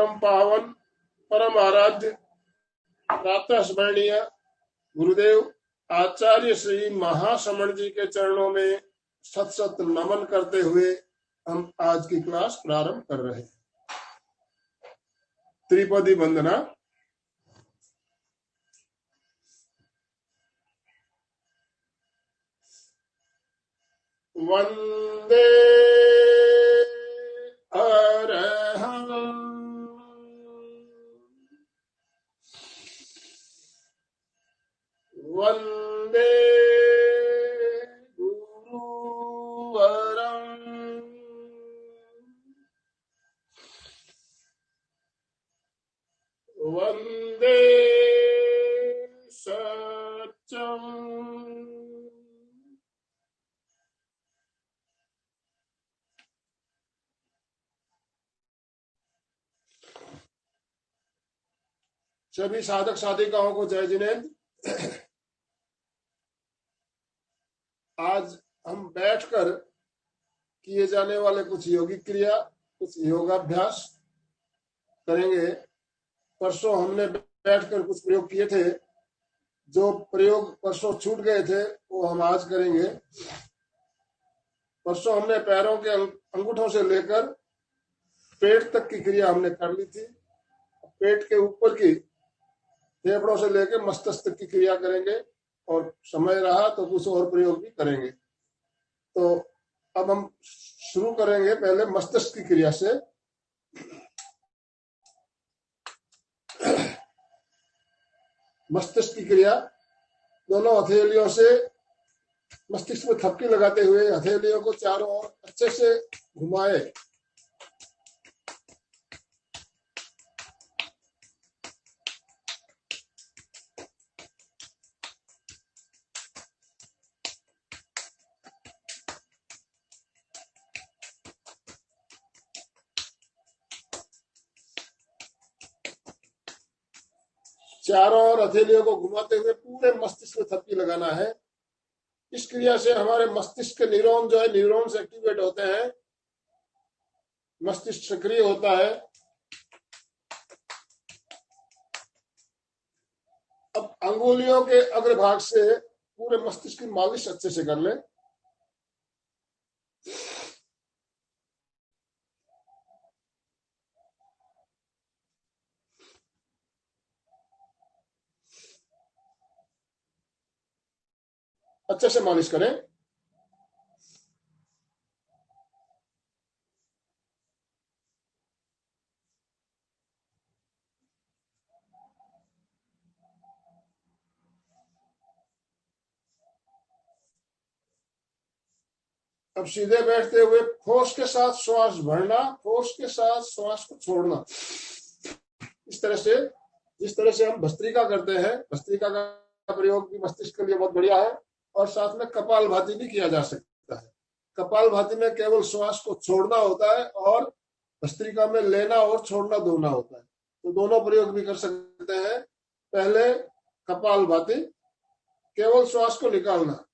परम पावन परम आराध्य प्रातः स्मरणीय गुरुदेव आचार्य श्री महाश्रमण जी के चरणों में सत सत नमन करते हुए हम आज की क्लास प्रारंभ कर रहे हैं। त्रिपदी वंदना। वंदे अरहं वंदे गुरुवरं वंदे सत्यम् सभी साधक साधिकाओं को जय जिनेन्द्र। आज हम बैठकर किए जाने वाले कुछ योगिक क्रिया, कुछ योगाभ्यास करेंगे। परसों हमने बैठकर कुछ प्रयोग किए थे, जो प्रयोग परसों छूट गए थे वो हम आज करेंगे। परसों हमने पैरों के अंगूठों से लेकर पेट तक की क्रिया हमने कर ली थी। पेट के ऊपर की फेफड़ों से लेकर मस्तिष्क की क्रिया करेंगे और समय रहा तो कुछ और प्रयोग भी करेंगे। तो अब हम शुरू करेंगे पहले मस्तिष्क की क्रिया से। मस्तिष्क की क्रिया, दोनों हथेलियों से मस्तिष्क में थपकी लगाते हुए हथेलियों को चारों ओर अच्छे से घुमाए। चारों ओर हथेलियों को घुमाते हुए पूरे मस्तिष्क में थपकी लगाना है। इस क्रिया से हमारे मस्तिष्क के न्यूरॉन जो है, न्यूरॉन्स एक्टिवेट होते हैं, मस्तिष्क सक्रिय होता है। अब अंगुलियों के अग्रभाग से पूरे मस्तिष्क की मालिश अच्छे से कर लें। अच्छे से मालिश करें। अब सीधे बैठते हुए फोर्स के साथ श्वास भरना, फोर्स के साथ श्वास को छोड़ना। इस तरह से, जिस तरह से हम भस्त्रिका करते हैं, भस्त्रिका का प्रयोग भी मस्तिष्क के लिए बहुत बढ़िया है। और साथ में कपालभाति भी किया जा सकता है। कपालभाति में केवल श्वास को छोड़ना होता है और भस्त्रिका में लेना और छोड़ना दोनों होता है। तो दोनों प्रयोग भी कर सकते हैं। पहले कपालभाति, केवल श्वास को निकालना।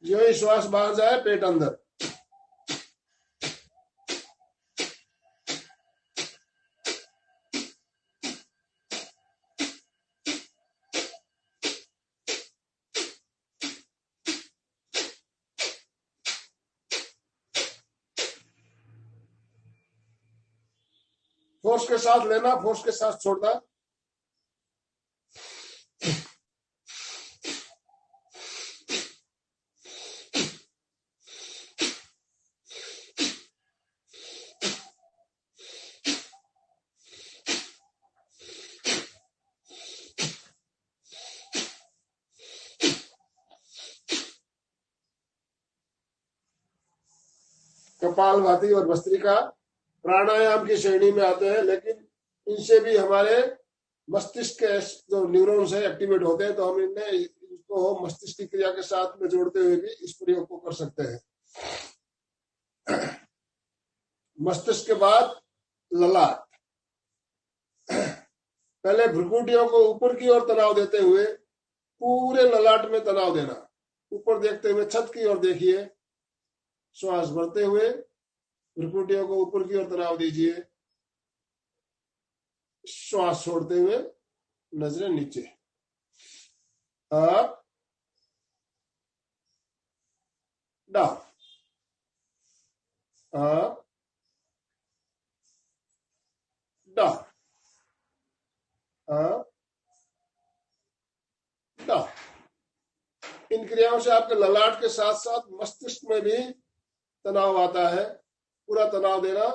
जो ही श्वास बाहर जाए, पेट अंदर। फोर्स के साथ लेना, फोर्स के साथ छोड़ना। कपालभाति और भस्त्रिका प्राणायाम की श्रेणी में आते हैं, लेकिन इनसे भी हमारे मस्तिष्क के जो न्यूरॉन्स है एक्टिवेट होते हैं। तो हम इनमें इसको मस्तिष्क की क्रिया के साथ में जोड़ते हुए भी इस प्रयोग को कर सकते हैं। मस्तिष्क के बाद ललाट। पहले भ्रुकुटियों को ऊपर की ओर तनाव देते हुए पूरे ललाट में तनाव देना। ऊपर देखते हुए छत की ओर देखिए, श्वास भरते हुए भ्रुकुटियों को ऊपर की ओर तनाव दीजिए, श्वास छोड़ते हुए नजरें नीचे। Up down, up down, up down. इन क्रियाओं से आपके ललाट के साथ साथ मस्तिष्क में भी तनाव आता है। पूरा तनाव देना,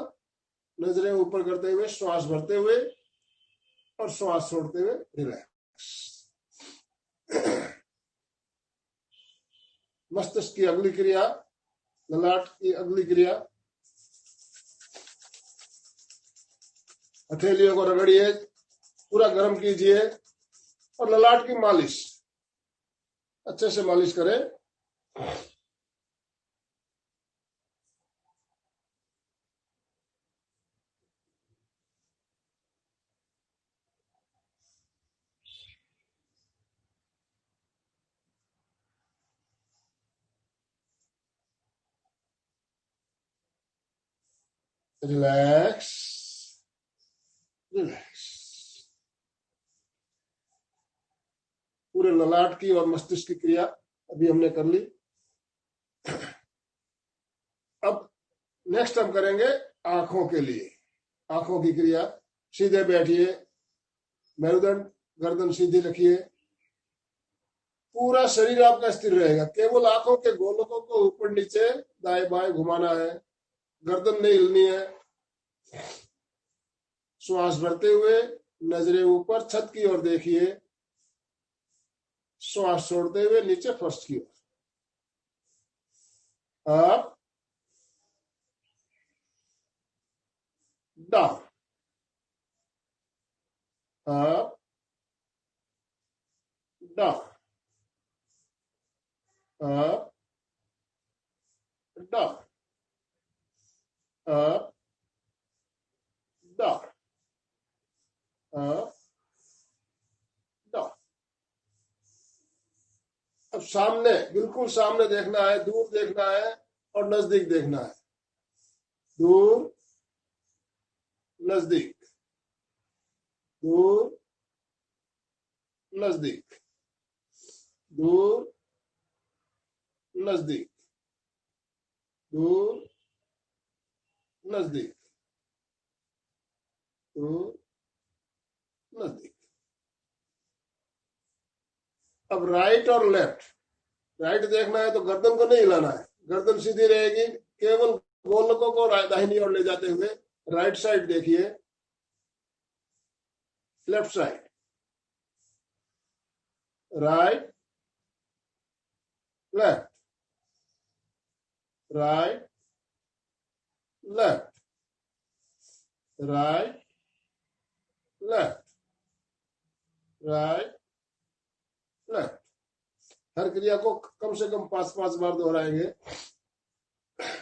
नजरें ऊपर करते हुए, श्वास भरते हुए और श्वास छोड़ते हुए रिलैक्स। मस्तिष्क की अगली क्रिया, ललाट की अगली क्रिया, हथेलियों को रगड़िए, पूरा गर्म कीजिए और ललाट की मालिश अच्छे से मालिश करें। Relax, relax. पूरे ललाट की और मस्तिष्क की क्रिया अभी हमने कर ली। अब नेक्स्ट हम करेंगे आंखों के लिए। आंखों की क्रिया, सीधे बैठिए, मेरुदंड गर्दन सीधी रखिए, पूरा शरीर आपका स्थिर रहेगा, केवल आंखों के गोलकों को ऊपर नीचे दाएं बाएं घुमाना है, गर्दन नहीं हिलनी है। श्वास भरते हुए नजरें ऊपर छत की ओर देखिए, श्वास छोड़ते हुए नीचे फर्श की ओर। Up down, up down, up down, up down, up down. अब सामने, बिल्कुल सामने देखना है, दूर देखना है और नजदीक देखना है। दूर, नजदीक, दूर, नजदीक, दूर, नजदीक, दूर, नजदीक, दूर, नजदीक। अब राइट और लेफ्ट। राइट देखना है तो गर्दन को नहीं हिलाना है, गर्दन सीधी रहेगी, केवल गोलकों को दाहिनी ओर ले जाते हुए राइट साइड देखिए, left side, right, left, right, left, right, left, right, left. हर क्रिया को कम से कम 5-5 बार दोहराएंगे।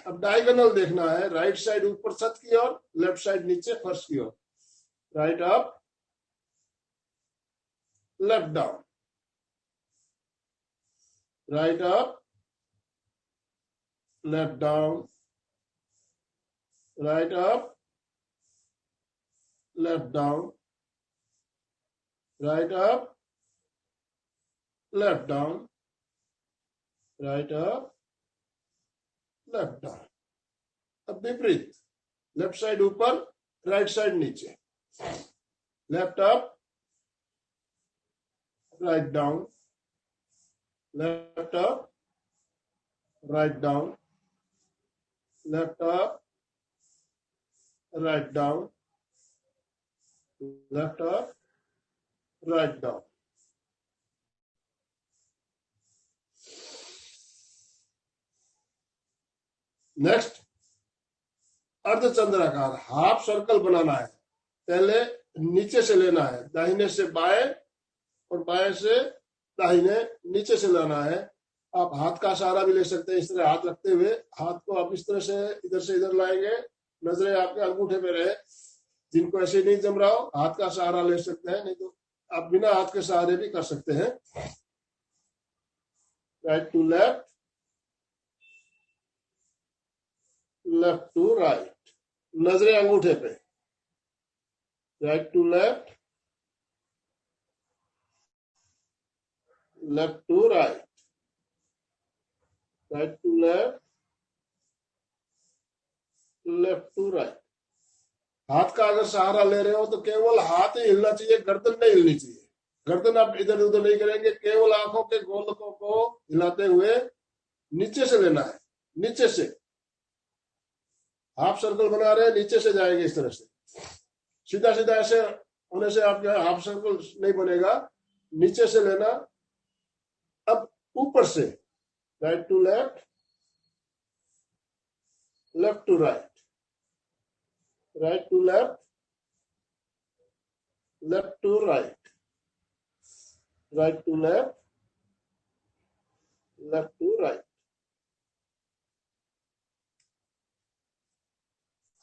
अब डायगोनल देखना है, राइट साइड ऊपर छत की ओर, लेफ्ट साइड नीचे फर्श की ओर। Right up, left down, right up, left down, right up, left down, right up, left down, right up, left down. अब विपरीत, लेफ्ट साइड ऊपर, राइट साइड नीचे। Left up, right down, left up, right down, left up, right down, left up, right down. Next, अर्धचंद्राकार half circle बनाना है। पहले नीचे से लेना है, दाहिने से बाएं और बाएं से दाहिने, नीचे से लाना है। आप हाथ का सहारा भी ले सकते हैं, इस तरह हाथ रखते हुए हाथ को आप इस तरह से इधर लाएंगे, नजरें आपके अंगूठे पे रहे, जिनको ऐसे नहीं जम रहा हो हाथ का सहारा ले सकते हैं, नहीं तो आप बिना हाथ के सहारे भी कर सकते हैं। Right to left, left to right, नजरें अंगूठे पे। Right to left, left to right, right to left, left to right. हाथ का अगर सहारा ले रहे हो तो केवल हाथ ही हिलना चाहिए, गर्दन नहीं हिलनी चाहिए। गर्दन आप इधर उधर नहीं करेंगे, केवल आंखों के गोलकों को हिलाते हुए नीचे से लेना है, नीचे से। हाफ सर्कल बना रहे हैं, नीचे से जाएंगे इस तरह से। सीधा सीधा ऐसे होने से आपका हाफ सर्कल नहीं बनेगा, नीचे से लेना। अब ऊपर से right to left, left to right, right to left, left to right, right to left, left to right.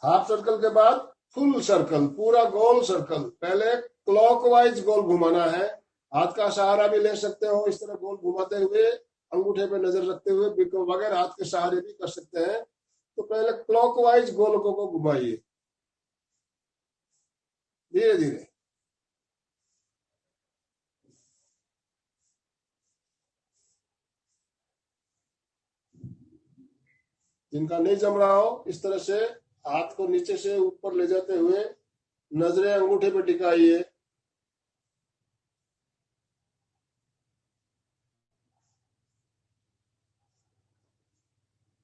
Half circle के बाद फुल सर्कल, पूरा गोल सर्कल। पहले क्लॉकवाइज गोल घुमाना है, हाथ का सहारा भी ले सकते हो, इस तरह गोल घुमाते हुए अंगूठे पे नजर रखते हुए, बगैर हाथ के सहारे भी कर सकते हैं। तो पहले क्लॉकवाइज गोलकों को घुमाइए धीरे धीरे। जिनका नहीं जम रहा हो इस तरह से हाथ को नीचे से ऊपर ले जाते हुए नजरें अंगूठे पे टिकाइए।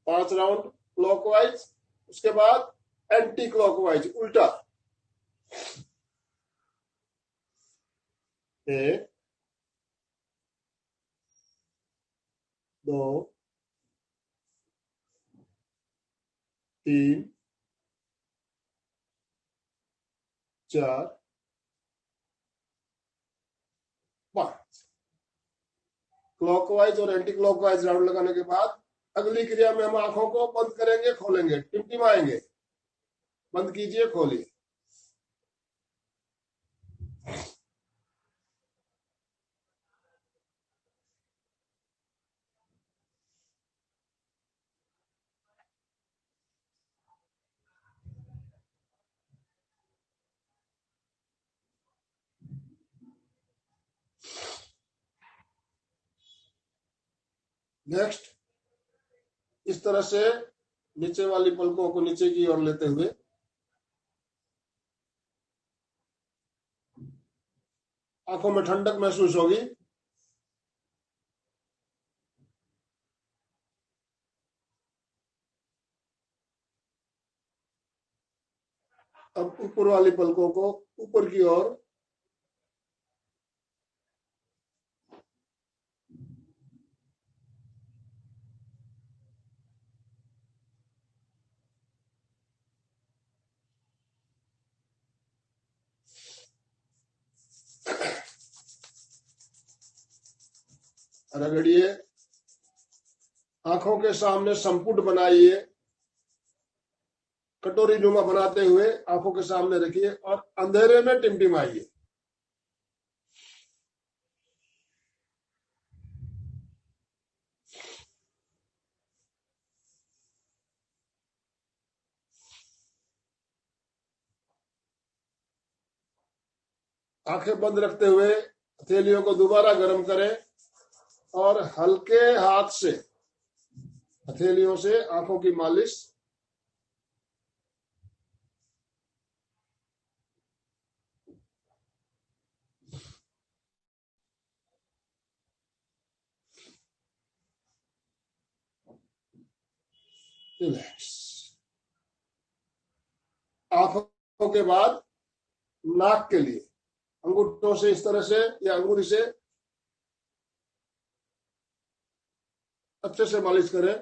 5 राउंड क्लॉकवाइज, उसके बाद एंटी क्लॉकवाइज, उल्टा। 1 2 3 4 5। क्लॉकवाइज और एंटी क्लॉकवाइज राउंड लगाने के बाद अगली क्रिया में हम आंखों को बंद करेंगे, खोलेंगे, टिमटिमाएंगे। बंद कीजिए, खोलिए। नेक्स्ट, इस तरह से नीचे वाली पलकों को नीचे की ओर लेते हुए आंखों में ठंडक महसूस होगी। अब ऊपर वाली पलकों को ऊपर की ओर, रगड़िए। आंखों के सामने संपुट बनाइए, कटोरी नुमा बनाते हुए आंखों के सामने रखिए और अंधेरे में टिमटिमाइए। आंखें बंद रखते हुए हथेलियों को दोबारा गर्म करें और हल्के हाथ से हथेलियों से आंखों की मालिश। रिलैक्स। आंखों के बाद नाक के लिए अंगूठों से इस तरह से या अंगूठी से अच्छे से मालिश करें।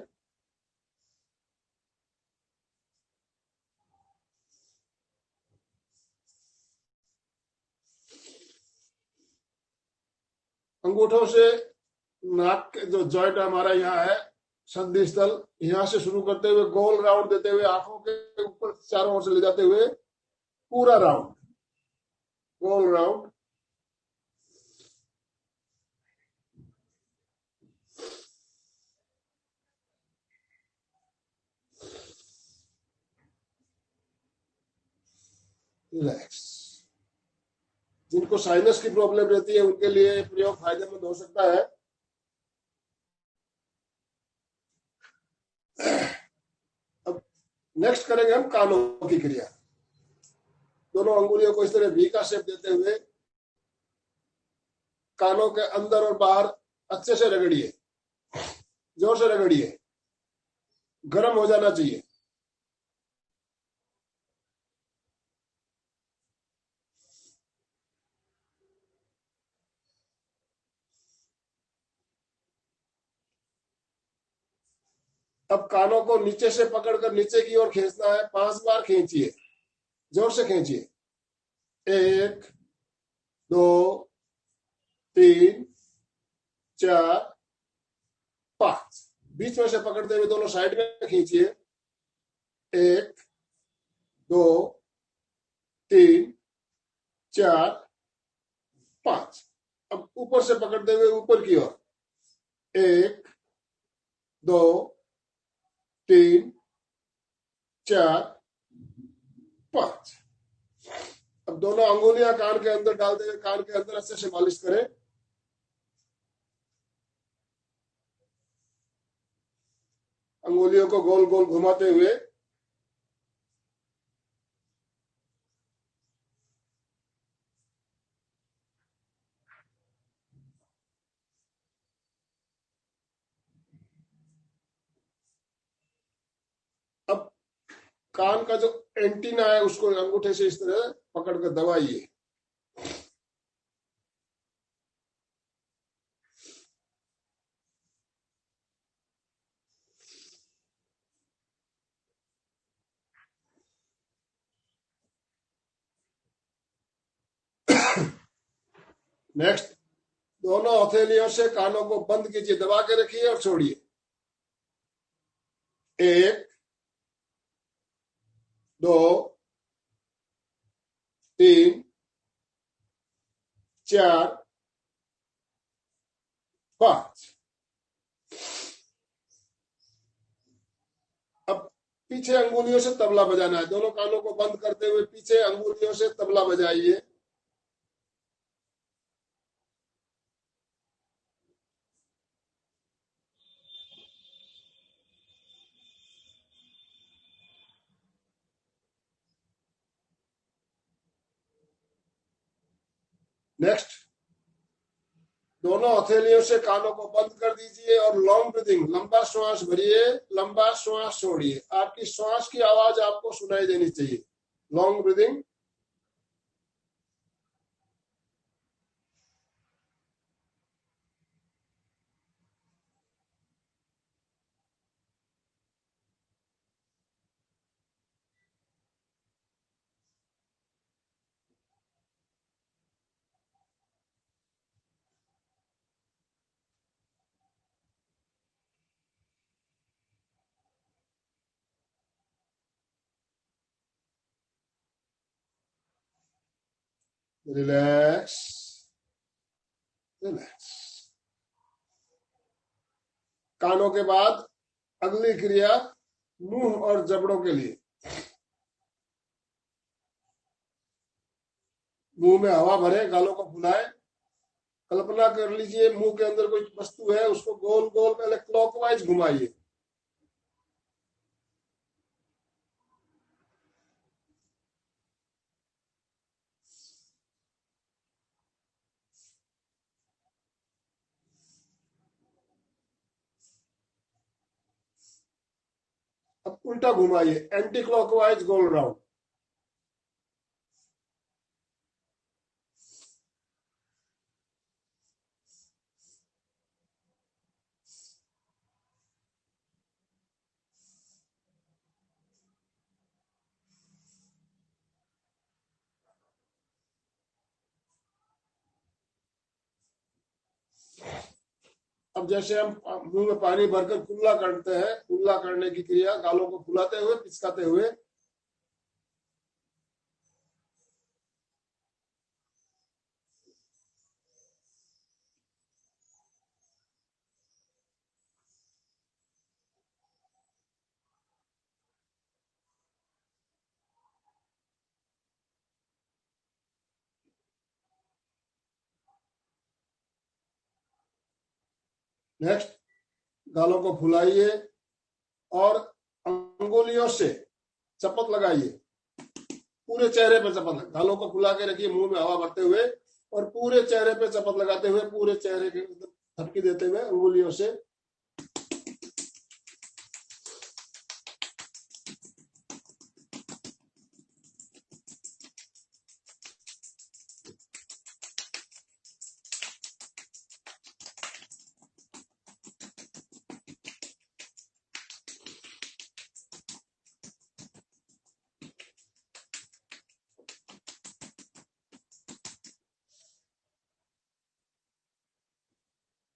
अंगूठों से नाक के जो जॉइंट हमारा यहाँ है संधि स्थल, यहाँ से शुरू करते हुए गोल राउंड देते हुए आंखों के ऊपर चारों ओर से ले जाते हुए पूरा राउंड, गोल राउंड। रिलैक्स। जिनको साइनस की प्रॉब्लम रहती है उनके लिए प्रयोग फायदेमंद हो सकता है। अब नेक्स्ट करेंगे हम कानों की क्रिया। दोनों अंगुलियों को इस तरह वी का शेप देते हुए कानों के अंदर और बाहर अच्छे से रगड़िए, जोर से रगड़िए, गर्म हो जाना चाहिए। अब कानों को नीचे से पकड़कर नीचे की ओर खींचना है। 5 बार खींचिए, जोर से खींचिए। 1 2 3 4 5। बीच में से पकड़ते हुए दोनों साइड में खींचिए। 1 2 3 4 5। अब ऊपर से पकड़ते हुए ऊपर की ओर। 1 2 3 4 5। अब दोनों अंगुलियां कान के अंदर डालते हुए कान के अंदर अच्छे से मालिश करें। अंगुलियों को गोल गोल घुमाते हुए। अब कान का जो एंटीना है उसको अंगूठे से इस तरह पकड़कर दबाइए। नेक्स्ट, दोनों हथेलियों से कानों को बंद कीजिए, दबा के रखिए और छोड़िए। 1 2 3 4 5। अब पीछे अंगुलियों से तबला बजाना है। दोनों कानों को बंद करते हुए पीछे अंगुलियों से तबला बजाइए। नेक्स्ट, दोनों हथेलियों से कानों को बंद कर दीजिए और लॉन्ग ब्रीदिंग, लंबा श्वास भरिए, लंबा श्वास छोड़िए। आपकी श्वास की आवाज आपको सुनाई देनी चाहिए। Long breathing. Relax, relax. कानों के बाद अगली क्रिया मुंह और जबड़ों के लिए। मुंह में हवा भरे, गालों को फुलाए। कल्पना कर लीजिए मुंह के अंदर कोई वस्तु है, उसको गोल गोल पहले क्लॉकवाइज घुमाइए। अब उल्टा घुमाइए, एंटी क्लॉकवाइज गोल राउंड। अब जैसे हम मुंह में पानी भरकर कुल्ला करते हैं, कुल्ला करने की क्रिया, गालों को फुलाते हुए, पिचकाते हुए। नेक्स्ट, गालों को फुलाइए और अंगुलियों से चपत लगाइए, पूरे चेहरे पे चपत लगा, गालों को फुला के रखिए मुंह में हवा भरते हुए और पूरे चेहरे पे चपत लगाते हुए, पूरे चेहरे के थपकी देते हुए अंगुलियों से।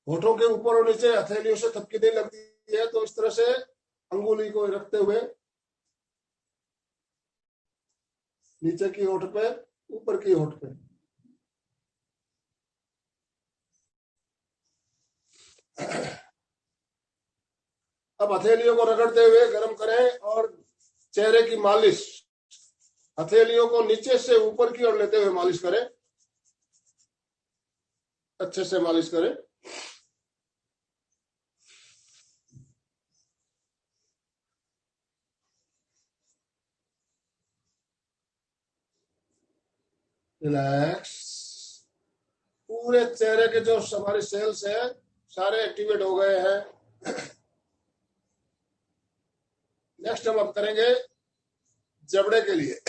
होठों के ऊपर और नीचे हथेलियों से थपकी देने लगती है, तो इस तरह से अंगुली को रखते हुए नीचे की होठ पे, ऊपर की होठ पे। अब हथेलियों को रगड़ते हुए गर्म करें और चेहरे की मालिश, हथेलियों को नीचे से ऊपर की ओर लेते हुए मालिश करें, अच्छे से मालिश करें। रिलैक्स। पूरे चेहरे के जो हमारे सेल्स हैं सारे एक्टिवेट हो गए हैं। नेक्स्ट हम अब करेंगे जबड़े के लिए।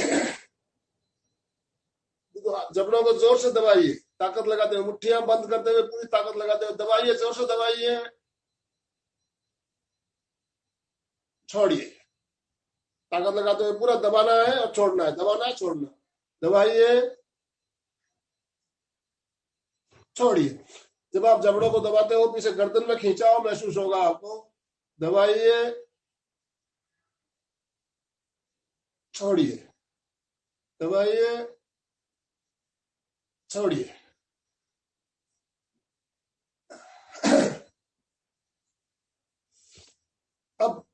जबड़ों को जोर से दबाइए, ताकत लगाते हुए, मुट्ठियां बंद करते हुए पूरी ताकत लगाते हुए दबाइए, जोर से दबाइए, छोड़िए। ताकत लगाते हुए पूरा दबाना है और छोड़ना है, दबाना है, छोड़ना, दबाइए, छोड़िए। जब आप जबड़ों को दबाते हो पीछे गर्दन में खिंचाव महसूस होगा आपको, दबाइए, छोड़िए, दबाइए, छोड़िए। अब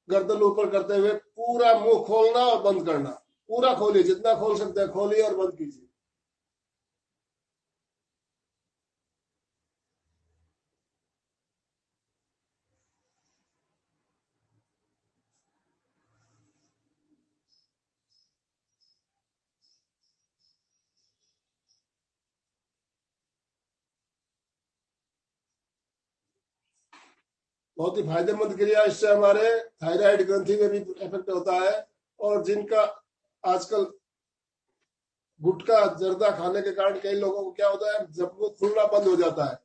गर्दन ऊपर करते हुए पूरा मुंह खोलना और बंद करना, पूरा खोलिए, जितना खोल सकते हैं खोलिए और बंद कीजिए। बहुत ही फायदेमंद क्रिया, इससे हमारे थायराइड ग्रंथि में भी इफेक्ट होता है। और जिनका आजकल गुटखा जर्दा खाने के कारण कई लोगों को क्या होता है, जब वो खुलना बंद हो जाता है,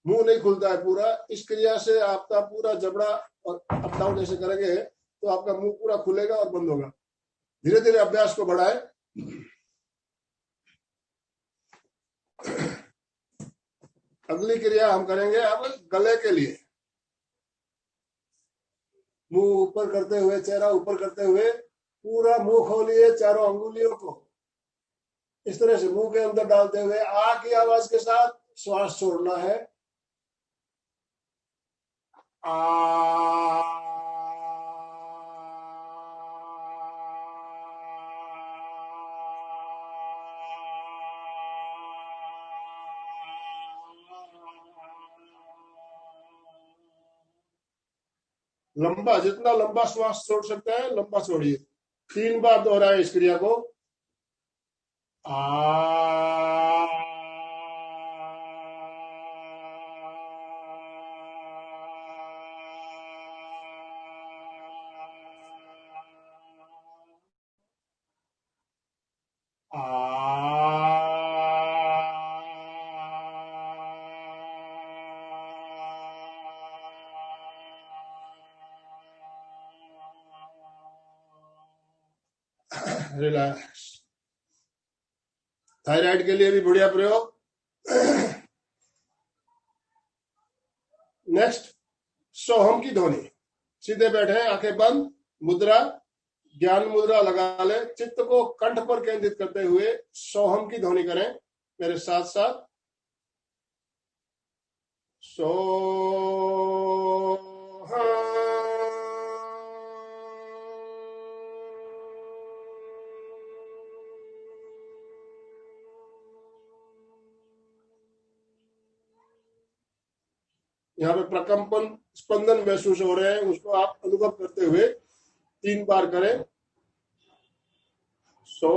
मुंह नहीं खुलता है पूरा, इस क्रिया से आपका पूरा जबड़ा और अप डाउन जैसे करेंगे तो आपका मुंह पूरा खुलेगा और बंद होगा। धीरे धीरे अभ्यास को बढ़ाए। अगली क्रिया हम करेंगे अब गले के लिए। मुंह ऊपर करते हुए, चेहरा ऊपर करते हुए पूरा मुंह खोलिए, चारों अंगुलियों को इस तरह से मुंह के अंदर डालते हुए आ की आवाज के साथ श्वास छोड़ना है। आ। लंबा, जितना लंबा श्वास छोड़ सकते हैं लंबा छोड़िए। 3 बार दोहराए इस क्रिया को। आ। रिलैक्स। थायराइड के लिए भी बढ़िया प्रयोग। नेक्स्ट, सोहम की ध्वनि। सीधे बैठे, आंखें बंद, मुद्रा ज्ञान मुद्रा लगा ले, चित्त को कंठ पर केंद्रित करते हुए सोहम की ध्वनि करें मेरे साथ साथ। सो। यहाँ पे प्रकंपन स्पंदन महसूस हो रहे हैं, उसको आप अनुभव करते हुए 3 बार करें। सो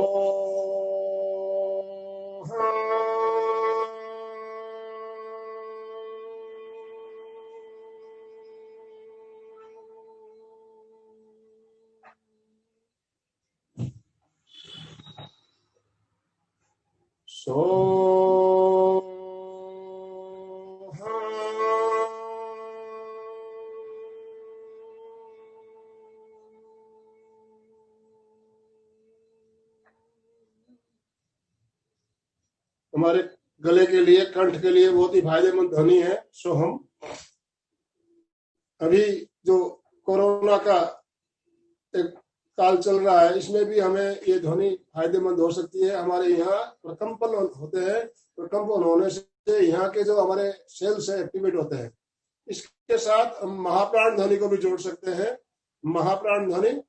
हमारे गले के लिए, कंठ के लिए बहुत ही फायदेमंद ध्वनि है। सो हम अभी जो कोरोना का एक काल चल रहा है, इसमें भी हमें ये ध्वनि फायदेमंद हो सकती है। हमारे यहाँ प्रकंपन होते हैं, प्रकंपन होने से यहाँ के जो हमारे सेल्स है एक्टिवेट होते हैं। इसके साथ हम महाप्राण ध्वनि को भी जोड़ सकते हैं। महाप्राण ध्वनि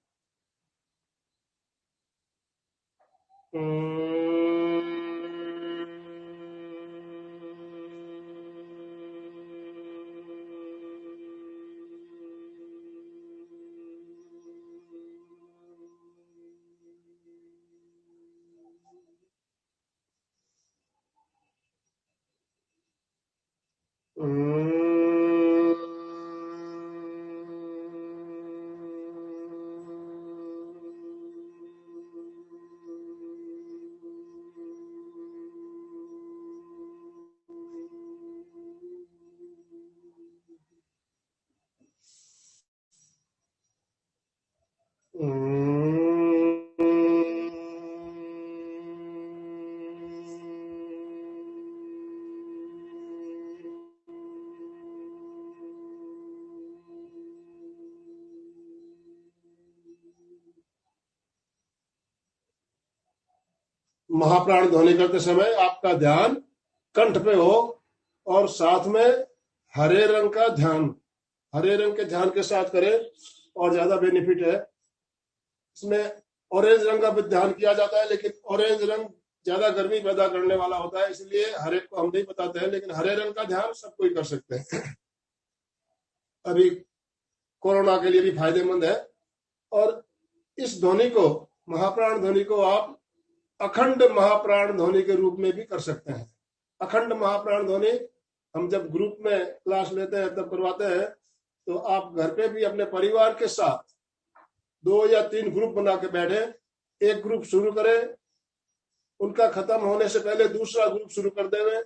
महाप्राण ध्वनि करते समय आपका ध्यान कंठ पे हो और साथ में हरे रंग का ध्यान, हरे रंग के ध्यान के साथ करें और ज्यादा बेनिफिट है। इसमें ऑरेंज रंग का भी ध्यान किया जाता है, लेकिन ऑरेंज रंग ज्यादा गर्मी पैदा करने वाला होता है, इसलिए हरे को हम नहीं बताते हैं, लेकिन हरे रंग का ध्यान सब कोई कर सकते हैं। अभी कोरोना के लिए भी फायदेमंद है। और इस ध्वनि को, महाप्राण ध्वनि को आप अखंड महाप्राण ध्वनि के रूप में भी कर सकते हैं। अखंड महाप्राण ध्वनि हम जब ग्रुप में क्लास लेते हैं तब करवाते हैं, तो आप घर पे भी अपने परिवार के साथ 2 या 3 ग्रुप बना के बैठे, एक ग्रुप शुरू करें, उनका खत्म होने से पहले दूसरा ग्रुप शुरू कर देवे,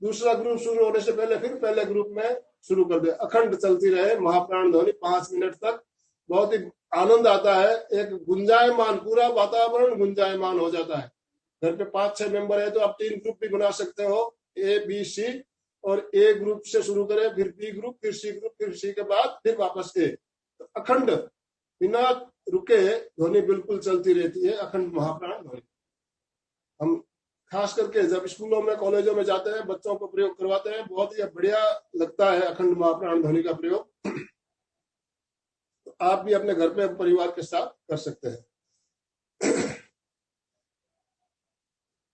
दूसरा ग्रुप शुरू होने से पहले फिर पहले ग्रुप में शुरू कर दे। अखंड चलती रहे महाप्राण ध्वनि 5 मिनट तक। बहुत ही आनंद आता है, एक गुंजायमान, पूरा वातावरण गुंजायमान हो जाता है। घर पे 5-6 मेंबर है तो आप 3 ग्रुप भी बना सकते हो, ए बी सी, और ए ग्रुप से शुरू करें, फिर बी ग्रुप, फिर सी ग्रुप, फिर सी के बाद फिर वापस ए। तो अखंड बिना रुके ध्वनि बिल्कुल चलती रहती है, अखंड महाप्राण ध्वनि। हम खास करके जब स्कूलों में, कॉलेजों में जाते हैं, बच्चों को प्रयोग करवाते हैं, बहुत ही बढ़िया लगता है अखंड महाप्राण ध्वनि का प्रयोग। तो आप भी अपने घर पे परिवार के साथ कर सकते हैं।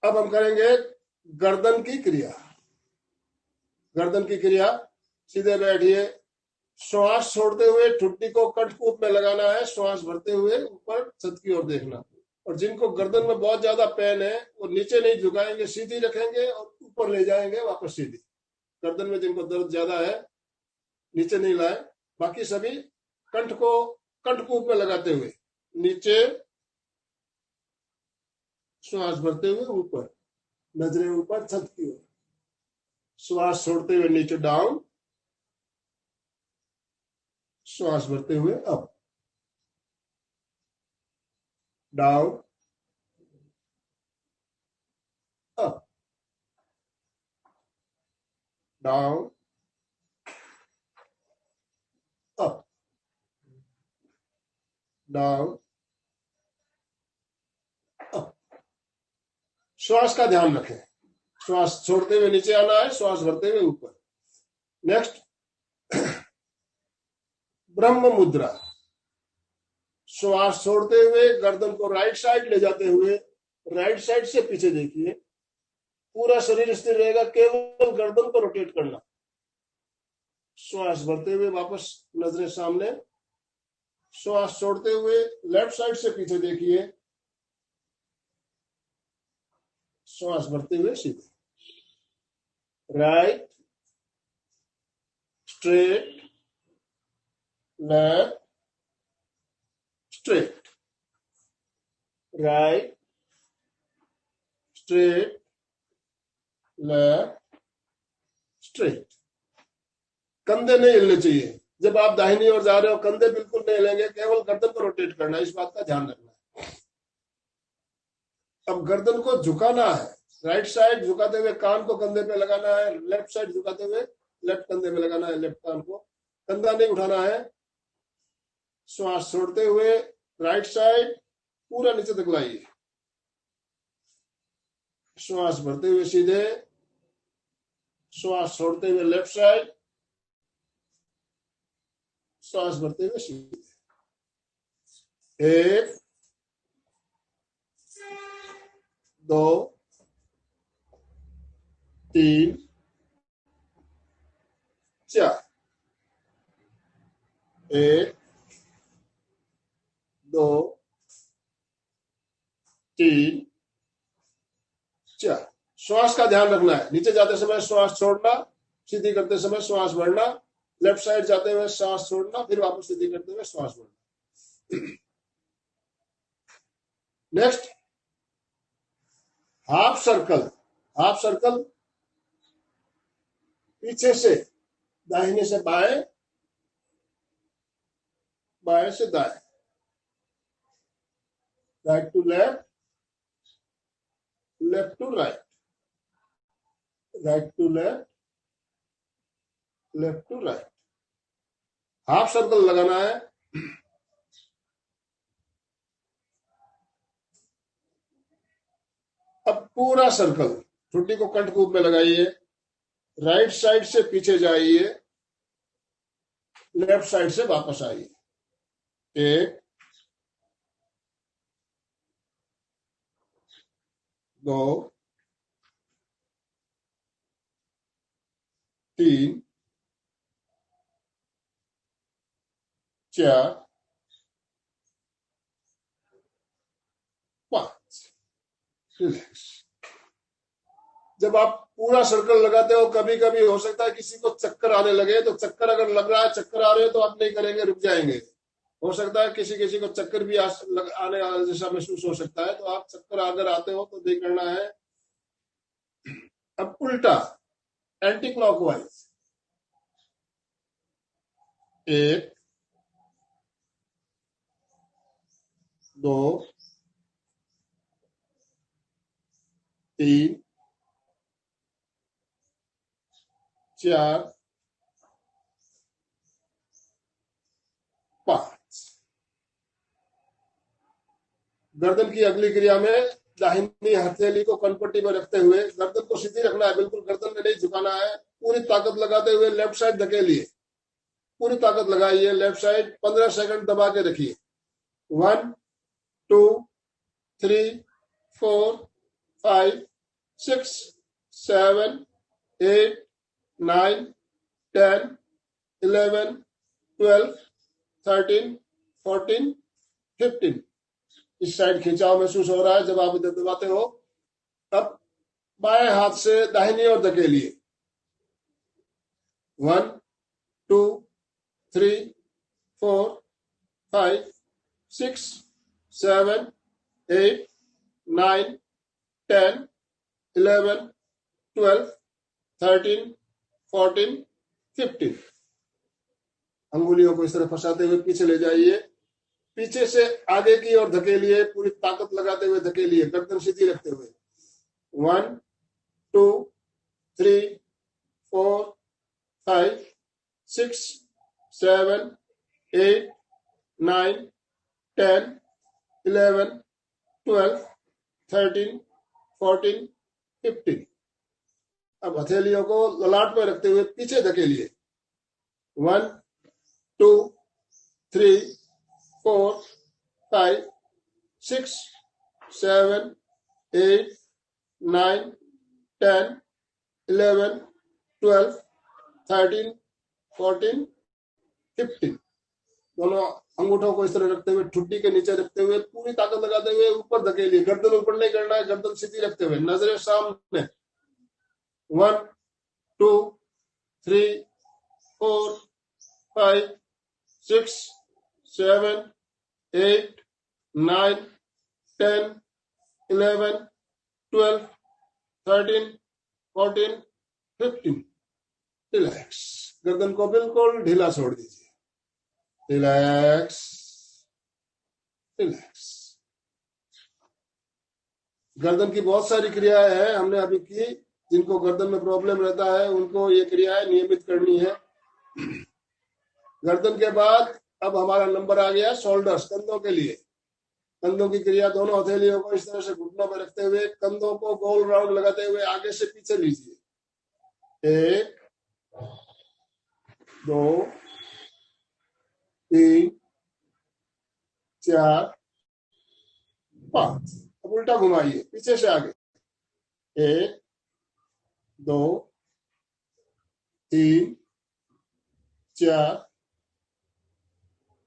अब हम करेंगे गर्दन की क्रिया। गर्दन की क्रिया, सीधे बैठिए, श्वास छोड़ते हुए ठुड्डी को कंठकूप में लगाना है, श्वास भरते हुए ऊपर छत की ओर देखना। और जिनको गर्दन में बहुत ज्यादा पेन है वो नीचे नहीं झुकाएंगे, सीधी रखेंगे और ऊपर ले जाएंगे वापस सीधी। गर्दन में जिनको दर्द ज्यादा है नीचे नहीं लाए। बाकी सभी कंठ को कंठकूप में लगाते हुए नीचे, श्वास भरते हुए ऊपर, नजरें ऊपर छत की ओर, श्वास छोड़ते हुए नीचे डाउन, श्वास भरते हुए up, down, up, down, up, down, up. श्वास का ध्यान रखें, श्वास छोड़ते हुए नीचे आना है, श्वास भरते हुए ऊपर। नेक्स्ट, ब्रह्म मुद्रा। श्वास छोड़ते हुए गर्दन को राइट साइड ले जाते हुए राइट साइड से पीछे देखिए, पूरा शरीर स्थिर रहेगा, केवल गर्दन को रोटेट करना। श्वास भरते हुए वापस नजरें सामने, श्वास छोड़ते हुए लेफ्ट साइड से पीछे देखिए, श्वास भरते हुए सीधे, right, straight, left, straight, right, straight, left, straight. कंधे नहीं हिलने चाहिए। जब आप दाहिनी ओर जा रहे हो कंधे बिल्कुल नहीं हिलेंगे, केवल गर्दन को रोटेट करना है, इस बात का ध्यान रखना है। अब गर्दन को झुकाना है, राइट साइड झुकाते हुए कान को कंधे पे लगाना है, लेफ्ट साइड झुकाते हुए लेफ्ट कंधे पे लगाना है, लेफ्ट कान को, कंधा नहीं उठाना है। श्वास छोड़ते हुए राइट साइड पूरा नीचे तक लाइए, श्वास भरते हुए सीधे, श्वास छोड़ते हुए लेफ्ट साइड, श्वास भरते हुए सीधे, 1 2 3 4, 1 2 3 4। श्वास का ध्यान रखना है, नीचे जाते समय श्वास छोड़ना, सीधी करते समय श्वास भरना, लेफ्ट साइड जाते हुए श्वास छोड़ना, फिर वापस सीधी करते हुए श्वास भरना। Next, half circle. Half circle पीछे से दाहिने से बाएं, बाएं से दाएं, right to left, left to right, right to left, left to right. Half circle लगाना है। अब पूरा सर्कल ठुड्डी को कंठकूप में लगाइए, राइट साइड से पीछे जाइए, लेफ्ट साइड से वापस आइए, 1 2 3 4 5। रिलैक्स। जब आप पूरा सर्कल लगाते हो, कभी कभी हो सकता है किसी को चक्कर आने लगे, तो चक्कर अगर लग रहा है, चक्कर आ रहे हो तो आप नहीं करेंगे, रुक जाएंगे। हो सकता है किसी किसी को चक्कर भी आने जैसा महसूस हो सकता है, तो आप चक्कर अगर आते हो तो देख करना है। अब उल्टा, एंटी क्लॉकवाइज, 1 2 3 4 5। गर्दन की अगली क्रिया में दाहिनी हथेली को कनपट्टी में रखते हुए गर्दन को सीधी रखना है, बिल्कुल गर्दन में नहीं झुकाना है। पूरी ताकत लगाते हुए लेफ्ट साइड धकेलिए, पूरी ताकत लगाइए, लेफ्ट साइड 15 सेकंड दबा के रखिए। 1 2 3 4 5 6 7 8 9 10 11 12 13 14 15। इस साइड खिंचाव महसूस हो रहा है जब आप इधर दबाते हो। अब बाएं हाथ से दाहिनी ओर धकेलिए, 1 2 3 4 5 6 7 8 9 10 11 12 13 14 15। अंगुलियों को इस तरह फंसाते हुए पीछे ले जाइए, पीछे से आगे की ओर धकेलिए, पूरी ताकत लगाते हुए धकेलिए, गर्दन सीधी रखते हुए। 1 2 3 4 5 6 7 8 9 10 11 12 13 14 15। अब हथेलियों को ललाट पर रखते हुए पीछे धकेलिए, 1 2 3 4 5 6 7 8 9 10 11 12 13 14, 15। दोनों अंगूठों को इस तरह रखते हुए, ठुड्डी के नीचे रखते हुए, पूरी ताकत लगाते हुए ऊपर धकेलिए। गर्दन ऊपर नहीं करना है, गर्दन सीधी रखते हुए, नजरें सामने। 1, 2, 3, 4, 5, 6, 7, 8, 9, 10, 11, 12, 13, 14, 15। रिलैक्स। गर्दन को बिल्कुल ढीला छोड़ दीजिए। Relax, relax. गर्दन की बहुत सारी क्रियाएं हैं हमने अभी की। जिनको गर्दन में प्रॉब्लम रहता है उनको ये क्रियाएं नियमित करनी है। गर्दन के बाद अब हमारा नंबर आ गया शोल्डर्स, कंधों के लिए। कंधों की क्रिया, दोनों हथेलियों को इस तरह से घुटनों पर रखते हुए कंधों को गोल राउंड लगाते हुए आगे से पीछे लीजिए। 1, 2, 3, 4, 5। अब उल्टा घुमाइए, पीछे से आगे। 1, 2, 3, 4,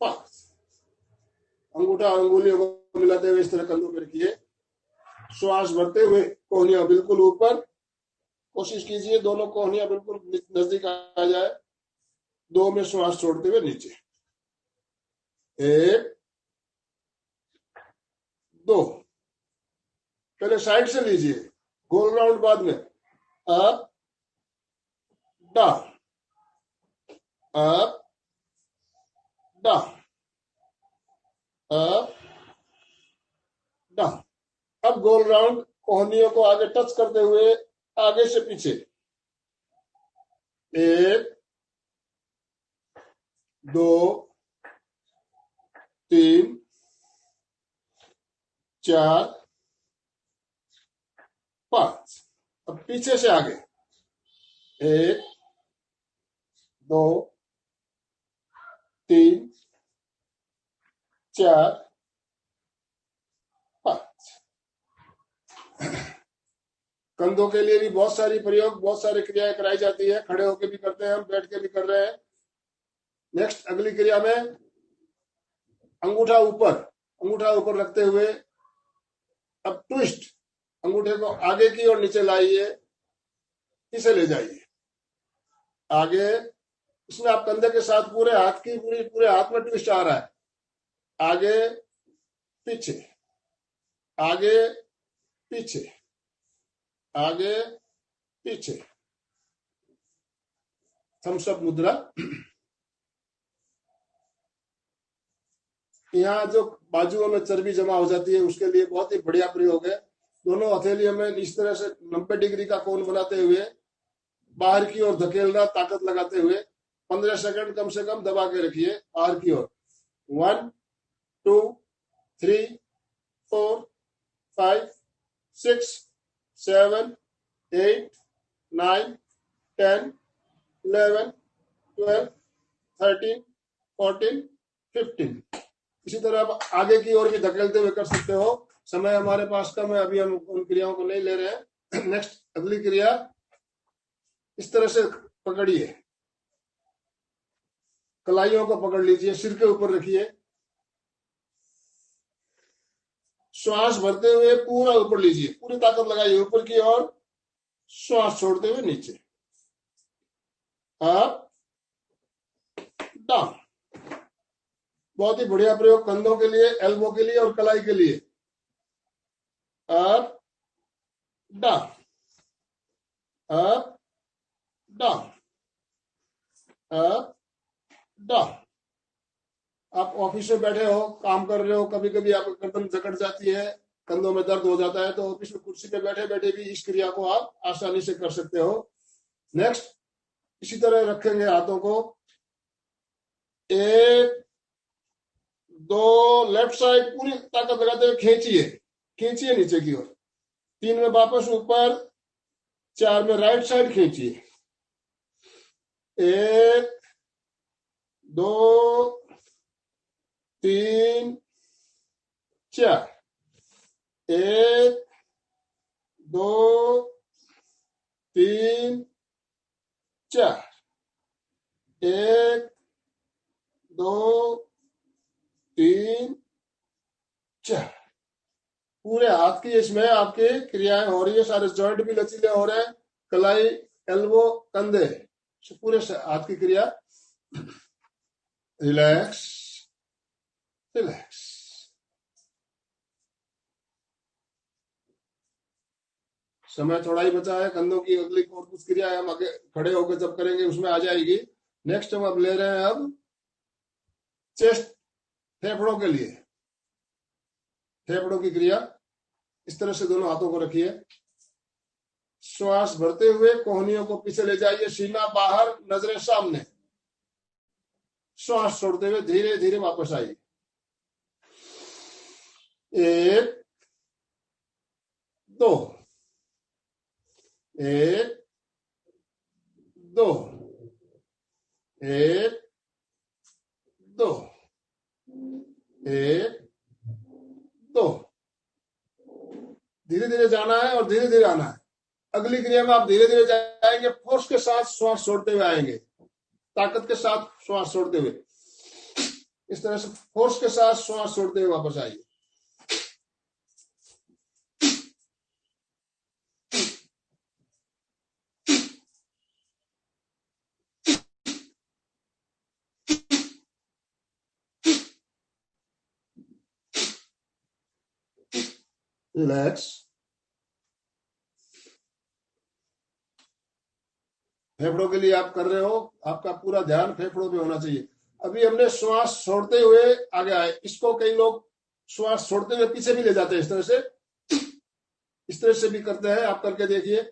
5। अंगूठा अंगुलियों को मिलाते हुए इस तरह कंधों पर रखिए। श्वास भरते हुए कोहनियां बिल्कुल ऊपर। कोशिश कीजिए दोनों कोहनियां बिल्कुल नजदीक आ जाए। 2 में श्वास छोड़ते हुए नीचे। 1, 2। पहले साइड से लीजिए, गोल राउंड बाद में। Up, down, up, down, up, down. अब गोल राउंड, कोहनियों को आगे टच करते हुए आगे से पीछे। 1, 2, 3, 4, 5। अब पीछे से आगे। 1, 2, 3, 4, 5। कंधों के लिए भी बहुत सारी प्रयोग, बहुत सारी क्रियाएं कराई जाती है। खड़े होकर भी करते हैं हम, बैठ के भी कर रहे हैं। नेक्स्ट अगली क्रिया में अंगूठा ऊपर रखते हुए अब ट्विस्ट। अंगूठे को आगे की ओर नीचे लाइए, इसे ले जाइए आगे। इसमें आप कंधे के साथ पूरे हाथ में ट्विस्ट आ रहा है। आगे पीछे, आगे पीछे, आगे पीछे। थम्स अप मुद्रा। यहाँ जो बाजुओं में चर्बी जमा हो जाती है उसके लिए बहुत ही बढ़िया प्रयोग है। दोनों हथेलियों में इस तरह से 90 डिग्री का कोण बनाते हुए बाहर की ओर धकेलना, ताकत लगाते हुए 15 सेकंड कम से कम दबा के रखिए बाहर की ओर। 1, 2, 3, 4, 5, 6, 7, 8, 9, 10, 11, 12, 13, 14, 15। इसी तरह आप आगे की ओर भी धकेलते हुए कर सकते हो। समय हमारे पास कम है, अभी हम उन क्रियाओं को नहीं ले रहे हैं। नेक्स्ट अगली क्रिया, इस तरह से पकड़िए, कलाइयों को पकड़ लीजिए, सिर के ऊपर रखिए। श्वास भरते हुए पूरा ऊपर लीजिए, पूरी ताकत लगाइए ऊपर की ओर। श्वास छोड़ते हुए नीचे। Up, down. बहुत ही बढ़िया प्रयोग कंधों के लिए, एल्बो के लिए और कलाई के लिए। Up, down, up, down, up, down. आप ऑफिस में बैठे हो, काम कर रहे हो, कभी कभी आपकी गर्दन जकड़ जाती है, कंधों में दर्द हो जाता है, तो ऑफिस में कुर्सी पे बैठे बैठे भी इस क्रिया को आप आसानी से कर सकते हो। नेक्स्ट, इसी तरह रखेंगे हाथों को। 1, 2, लेफ्ट साइड पूरी ताकत लगाते हुए खींचिए, खींचिए नीचे की ओर। 3 में वापस ऊपर। 4 में राइट साइड खींचिए। 1, 2, 3, 4। 1, 2, 3, 4। एक, दो, तीन, चार। पूरे हाथ की इसमें आपकी क्रियाएं हो रही है, सारे जॉइंट भी लचीले हो रहे हैं, कलाई, एल्बो, कंधे, पूरे हाथ की क्रिया। Relax, relax. समय थोड़ा ही बचा है, कंधों की अगली और कुछ क्रिया हम आगे खड़े होकर जब करेंगे उसमें आ जाएगी। नेक्स्ट हम अब ले रहे हैं अब चेस्ट, फेफड़ों के लिए। फेफड़ों की क्रिया इस तरह से दोनों हाथों को रखिए, श्वास भरते हुए कोहनियों को पीछे ले जाइए, सीना बाहर, नजरें सामने। श्वास छोड़ते हुए धीरे धीरे वापस आइए। एक, दो, एक, दो, एक, दो, एक, दो। धीरे धीरे जाना है और धीरे धीरे आना है। अगली क्रिया में आप धीरे धीरे जाएंगे, फोर्स के साथ श्वास छोड़ते हुए आएंगे, ताकत के साथ श्वास छोड़ते हुए। इस तरह से फोर्स के साथ श्वास छोड़ते हुए वापस आइए। रिलैक्स। फेफड़ों के लिए आप कर रहे हो, आपका पूरा ध्यान फेफड़ों पे होना चाहिए। अभी हमने श्वास छोड़ते हुए आगे आए, इसको कई लोग श्वास छोड़ते हुए पीछे भी ले जाते हैं, इस तरह से भी करते हैं, आप करके देखिए।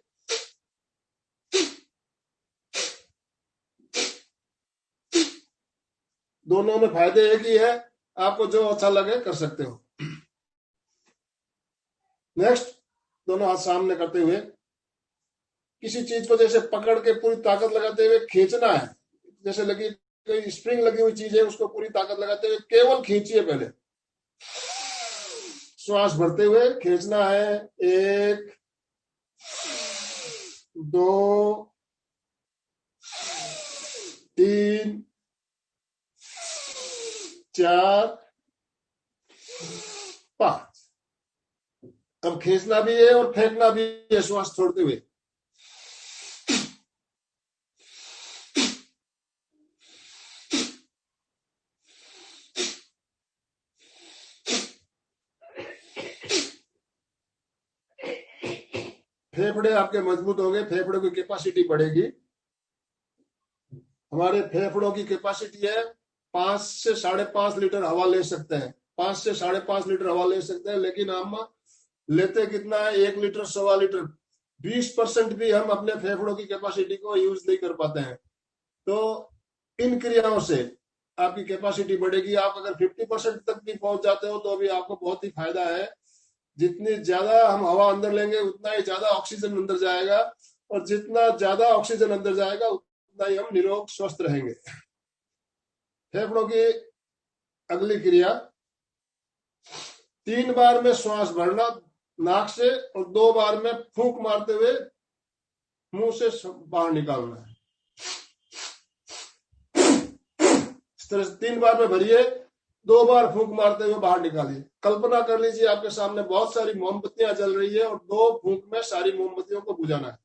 दोनों में फायदे एक ही है, आपको जो अच्छा लगे कर सकते हो। नेक्स्ट, दोनों हाथ सामने करते हुए किसी चीज को जैसे पकड़ के पूरी ताकत लगाते हुए खींचना है, जैसे लगी कोई स्प्रिंग लगी हुई चीज है, उसको पूरी ताकत लगाते हुए केवल खींचिए। पहले श्वास भरते हुए खींचना है। एक, दो, तीन, चार, पांच। अब खींचना भी है और फेंकना भी है श्वास छोड़ते हुए। फेफड़े आपके मजबूत हो गए, फेफड़ों की कैपेसिटी बढ़ेगी। हमारे फेफड़ों की कैपेसिटी है 5 से 5.5 लीटर हवा ले सकते हैं, 5 से 5.5 लीटर हवा ले सकते हैं, लेकिन हम लेते कितना है? 1 लीटर, 1.25 लीटर। 20% भी हम अपने फेफड़ों की कैपेसिटी को यूज नहीं कर पाते हैं। तो इन क्रियाओं से आपकी कैपेसिटी बढ़ेगी। आप अगर 50% तक भी पहुंच जाते हो तो भी आपको बहुत ही फायदा है। जितनी ज्यादा हम हवा अंदर लेंगे उतना ही ज्यादा ऑक्सीजन अंदर जाएगा, और जितना ज्यादा ऑक्सीजन अंदर जाएगा उतना ही हम निरोग स्वस्थ रहेंगे। फेफड़ों की अगली क्रिया, 3 बार में श्वास भरना नाक से और 2 बार में फूंक मारते हुए मुंह से बाहर निकालना है। इस तरह से 3 बार में भरिए, 2 बार फूंक मारते हुए बाहर निकालिए। कल्पना कर लीजिए आपके सामने बहुत सारी मोमबत्तियां जल रही है और 2 फूंक में सारी मोमबत्तियों को बुझाना है।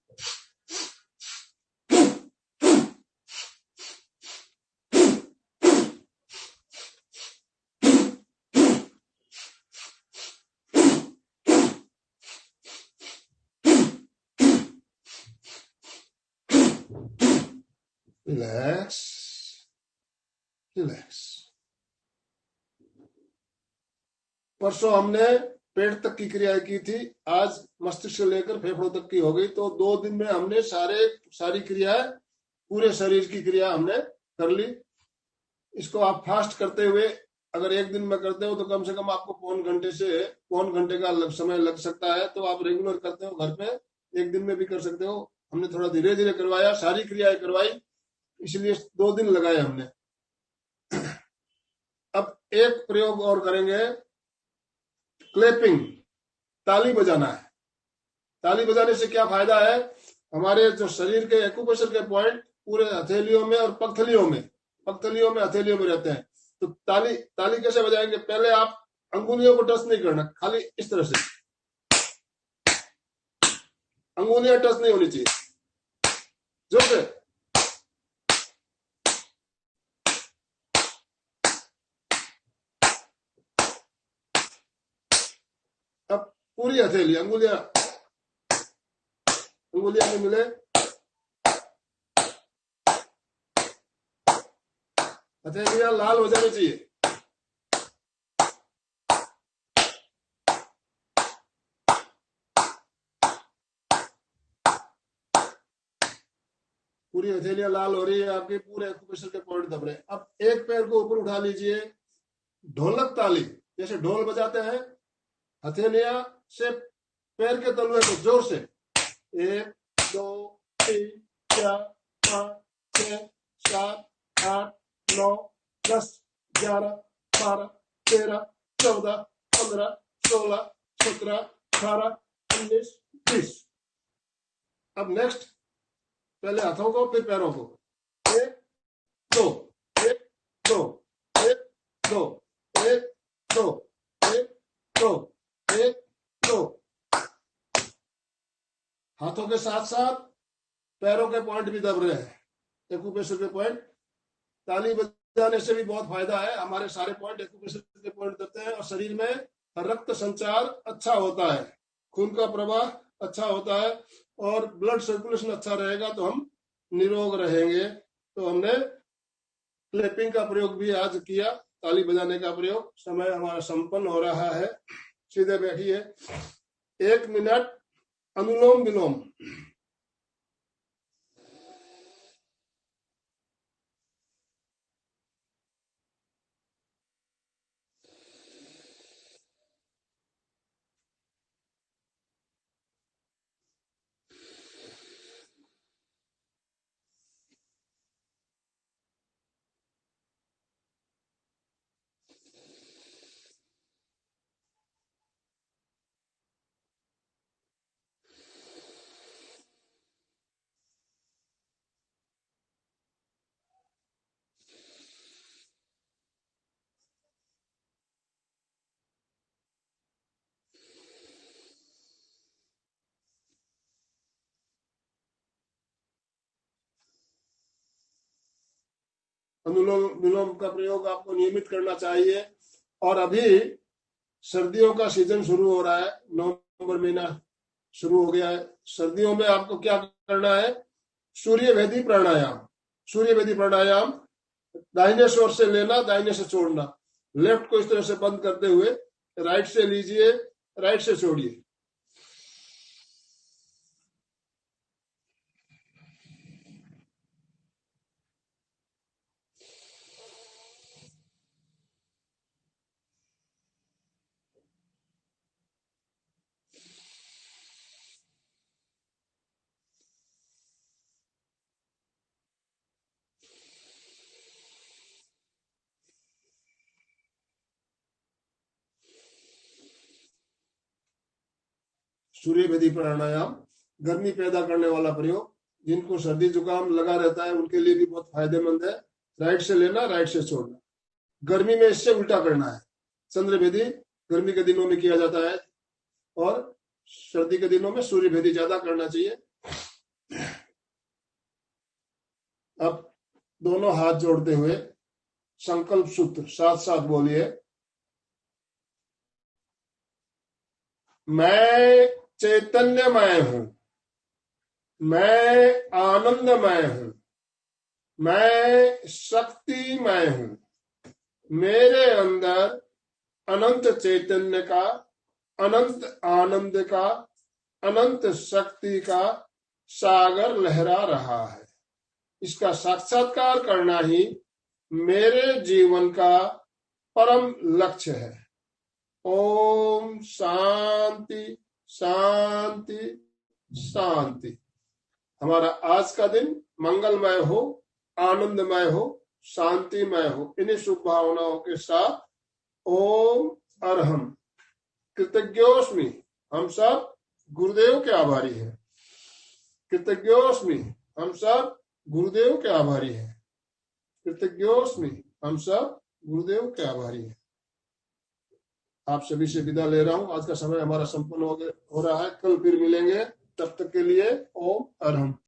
Relax, relax. परसों हमने पेट तक की क्रिया की थी, आज मस्तिष्क से लेकर फेफड़ों तक की हो गई। तो 2 दिन में हमने सारी क्रियाएं, पूरे शरीर की क्रिया हमने कर ली। इसको आप फास्ट करते हुए अगर 1 दिन में करते हो तो कम से कम आपको पौन घंटे का समय लग सकता है। तो आप रेगुलर करते हो घर पे, 1 दिन में भी कर सकते हो। हमने थोड़ा धीरे धीरे करवाया, सारी क्रियाएं करवाई, इसलिए 2 दिन लगाए हमने। अब एक प्रयोग और करेंगे, क्लैपिंग, ताली बजाना है। ताली बजाने से क्या फायदा है? हमारे जो शरीर के एक्यूप्रेशर के पॉइंट पूरे हथेलियों में और पगथलियों में, हथेलियों में रहते हैं। तो ताली कैसे बजाएंगे? पहले आप अंगुलियों को टच नहीं करना, खाली इस तरह से, अंगुलियां टच नहीं होनी चाहिए, जोर से। अब पूरी हथेली, अंगुलियां नहीं मिले, हथेलियां लाल हो जानी चाहिए। पूरी हथेलियां लाल हो रही है आपकी, पूरे एक्यूप्रेशर के पॉइंट दब रहे हैं। अब एक पैर को ऊपर उठा लीजिए, ढोलक ताली जैसे ढोल बजाते हैं, हथेलियां से पैर के तलवे को जोर से 1 2 3 4 5 6 7 8 9 10 11 12 13 14 15 16 17 18 19 20। अब नेक्स्ट, पहले हाथों को फिर पैरों को, 1 2 1 2 1 2 1 2 1 2 1 2। हाथों के साथ साथ पैरों के पॉइंट भी दब रहे हैं, एक्यूप्रेशर के पॉइंट। ताली बजाने से भी बहुत फायदा है, हमारे सारे पॉइंट एक्यूप्रेशर के पॉइंट दबते हैं और शरीर में रक्त संचार अच्छा होता है, खून का प्रवाह अच्छा होता है और ब्लड सर्कुलेशन अच्छा रहेगा, तो हम निरोग रहेंगे। तो हमने क्लैपिंग का प्रयोग भी आज किया, ताली बजाने का प्रयोग। समय हमारा संपन्न हो रहा है, सीधे बैठिए। 1 मिनट अनुलोम विलोम। अनुलोम विलोम का प्रयोग आपको नियमित करना चाहिए। और अभी सर्दियों का सीजन शुरू हो रहा है, नवंबर महीना शुरू हो गया है। सर्दियों में आपको क्या करना है? सूर्यभेदी प्राणायाम। दाहिने ओर से लेना, दाहिने से छोड़ना। लेफ्ट को इस तरह से बंद करते हुए राइट से लीजिए, राइट से छोड़िए। सूर्यभेदी प्राणायाम गर्मी पैदा करने वाला प्रयोग, जिनको सर्दी जुकाम लगा रहता है उनके लिए भी बहुत फायदेमंद है। राइट से लेना, राइट से छोड़ना। गर्मी में इससे उल्टा करना है। चंद्रभेदी गर्मी के दिनों में किया जाता है और सर्दी के दिनों में सूर्यभेदी ज्यादा करना चाहिए। अब दोनों हाथ जोड़ते हुए संकल्प सूत्र साथ साथ बोलिए। मैं चैतन्यमय हूं, मैं आनंदमय हूं, मैं शक्तिमय हूं। मेरे अंदर अनंत चैतन्य का, अनंत आनंद का, अनंत शक्ति का सागर लहरा रहा है। इसका साक्षात्कार करना ही मेरे जीवन का परम लक्ष्य है। ओम शांति शांति शांति। हमारा आज का दिन मंगलमय हो, आनंदमय हो, शांतिमय हो। इन्हीं शुभ भावनाओं के साथ ओम अरहम। कृतज्ञोस्मि। हम सब गुरुदेव के आभारी हैं। कृतज्ञोस्मि। हम सब गुरुदेव के आभारी हैं, कृतज्ञोस्मि, हम सब गुरुदेव के आभारी हैं। आप सभी से विदा ले रहा हूं, आज का समय हमारा संपूर्ण हो रहा है, कल फिर मिलेंगे, तब तक के लिए ओम अरहम।